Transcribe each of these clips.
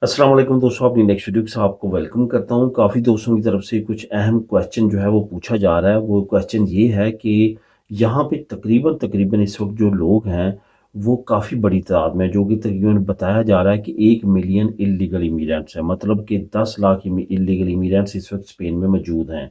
अस्सलाम वालेकुम दोस्तों, अपनी नेक्स्ट वीडियो के साथ आपको वेलकम करता हूँ। काफ़ी दोस्तों की तरफ से कुछ अहम क्वेश्चन जो है वो पूछा जा रहा है। वो क्वेश्चन ये है कि यहाँ पे तकरीबन तकरीबन इस वक्त जो लोग हैं वो काफ़ी बड़ी तादाद में, जो कि तकरीबन बताया जा रहा है कि 1 मिलियन इलीगल इमिग्रेंट्स हैं, मतलब कि 10 लाख इलीगल इमिग्रेंट्स इस वक्त स्पेन में मौजूद हैं।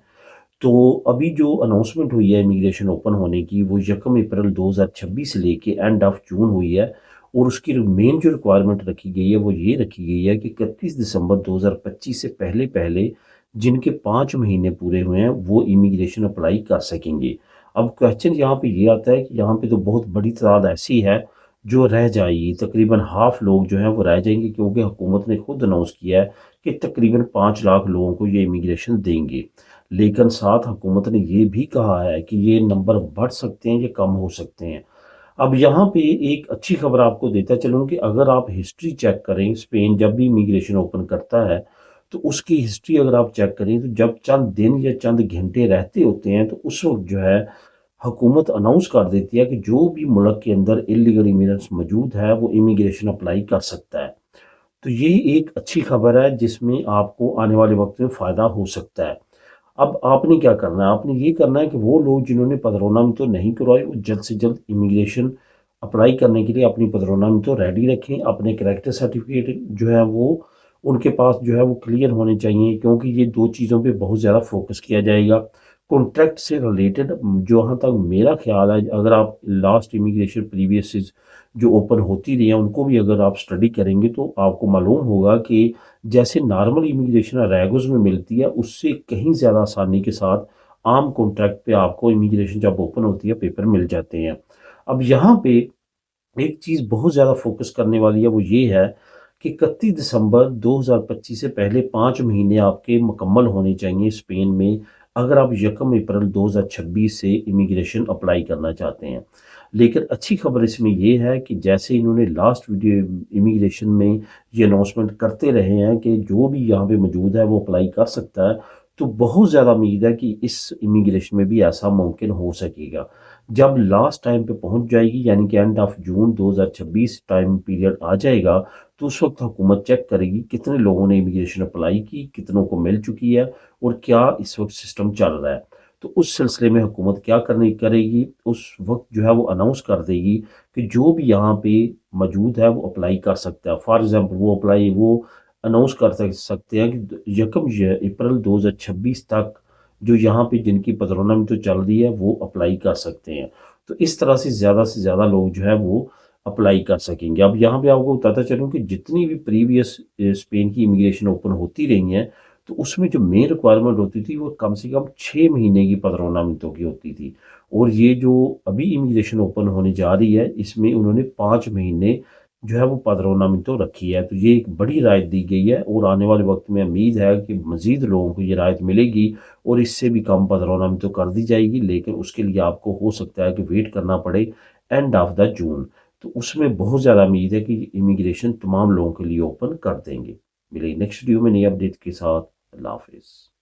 तो अभी जो अनाउंसमेंट हुई है इमिग्रेशन ओपन होने की, वो 1 अप्रैल 2026 से लेके एंड ऑफ जून हुई है। और उसकी मेन जो रिक्वायरमेंट रखी गई है वो ये रखी गई है कि 31 दिसंबर 2025 से पहले पहले जिनके 5 महीने पूरे हुए हैं वो इमिग्रेशन अप्लाई कर सकेंगे। अब क्वेश्चन यहाँ पे ये आता है कि यहाँ पे तो बहुत बड़ी तादाद ऐसी है जो रह जाएगी, तकरीबन हाफ लोग जो हैं वो रह जाएंगे, क्योंकि हुकूमत ने खुद अनाउंस किया है कि तकरीबन 5 लाख लोगों को ये इमिग्रेशन देंगे। लेकिन साथ हुकूमत ने ये भी कहा है कि ये नंबर बढ़ सकते हैं या कम हो सकते हैं। अब यहाँ पे एक अच्छी खबर आपको देता चलूँ कि अगर आप हिस्ट्री चेक करें, स्पेन जब भी इमिग्रेशन ओपन करता है तो उसकी हिस्ट्री अगर आप चेक करें तो जब चंद दिन या चंद घंटे रहते होते हैं तो उस वक्त जो है हुकूमत अनाउंस कर देती है कि जो भी मुल्क के अंदर इलीगल इमिग्रेंट्स मौजूद है वो इमिग्रेशन अप्लाई कर सकता है। तो ये एक अच्छी खबर है जिसमें आपको आने वाले वक्त में फ़ायदा हो सकता है। अब आपने क्या करना है? आपने ये करना है कि वो लोग जिन्होंने पदरोनामी तो नहीं करवाई वो जल्द से जल्द इमिग्रेशन अप्लाई करने के लिए अपनी पदरोनामी तो रेडी रखें। अपने कैरेक्टर सर्टिफिकेट जो है वो उनके पास जो है वो क्लियर होने चाहिए, क्योंकि ये दो चीज़ों पे बहुत ज़्यादा फोकस किया जाएगा। कॉन्ट्रैक्ट से रिलेटेड जहाँ तक मेरा ख्याल है, अगर आप लास्ट इमिग्रेशन प्रीवियस जो ओपन होती रही हैं उनको भी अगर आप स्टडी करेंगे तो आपको मालूम होगा कि जैसे नॉर्मल इमिग्रेशन रैगोस में मिलती है उससे कहीं ज़्यादा आसानी के साथ आम कॉन्ट्रैक्ट पे आपको इमिग्रेशन जब ओपन होती है पेपर मिल जाते हैं। अब यहाँ पे एक चीज़ बहुत ज़्यादा फोकस करने वाली है, वो ये है कि 31 दिसंबर 2025 से पहले 5 महीने आपके मुकम्मल होने चाहिए स्पेन में, अगर आप 1 अप्रैल 2026 से इमिग्रेशन अप्लाई करना चाहते हैं। लेकिन अच्छी खबर इसमें ये है कि जैसे इन्होंने लास्ट वीडियो इमिग्रेशन में ये अनाउंसमेंट करते रहे हैं कि जो भी यहाँ पे मौजूद है वो अप्लाई कर सकता है, तो बहुत ज़्यादा उम्मीद है कि इस इमिग्रेशन में भी ऐसा मुमकिन हो सकेगा। जब लास्ट टाइम पे पहुंच जाएगी यानी कि end of June 2026 time period आ जाएगा, तो उस वक्त हुकूमत चेक करेगी कितने लोगों ने इमिग्रेशन अप्लाई की, कितनों को मिल चुकी है और क्या इस वक्त सिस्टम चल रहा है। तो उस सिलसिले में हुकूमत क्या करने करेगी, उस वक्त जो है वो अनाउंस कर देगी कि जो भी यहाँ पे मौजूद है वो अप्लाई कर सकता है। फॉर एग्जाम्पल वो अनाउंस कर सकते हैं कि 1 अप्रैल 2026 तक जो यहाँ पे जिनकी पदरोनामी तो चल रही है वो अप्लाई कर सकते हैं। तो इस तरह से ज़्यादा लोग जो है वो अप्लाई कर सकेंगे। अब यहाँ पे आपको बताता चलूँ कि जितनी भी प्रीवियस स्पेन की इमिग्रेशन ओपन होती रही हैं तो उसमें जो मेन रिक्वायरमेंट होती थी वो कम से कम 6 महीने की पदरोनामितों की होती थी। और ये जो अभी इमिग्रेशन ओपन होने जा रही है इसमें उन्होंने 5 महीने जो है वो पदरोनामी तो रखी है। तो ये एक बड़ी राहत दी गई है और आने वाले वक्त में उम्मीद है कि मज़ीद लोगों को ये राहत मिलेगी और इससे भी कम पदरोनामी तो कर दी जाएगी, लेकिन उसके लिए आपको हो सकता है कि वेट करना पड़े एंड ऑफ द जून। तो उसमें बहुत ज़्यादा उम्मीद है कि इमिग्रेशन तमाम लोगों के लिए ओपन कर देंगे। मिलेगी नेक्स्ट वीडियो में नई अपडेट के साथ। अल्लाह हाफिज़।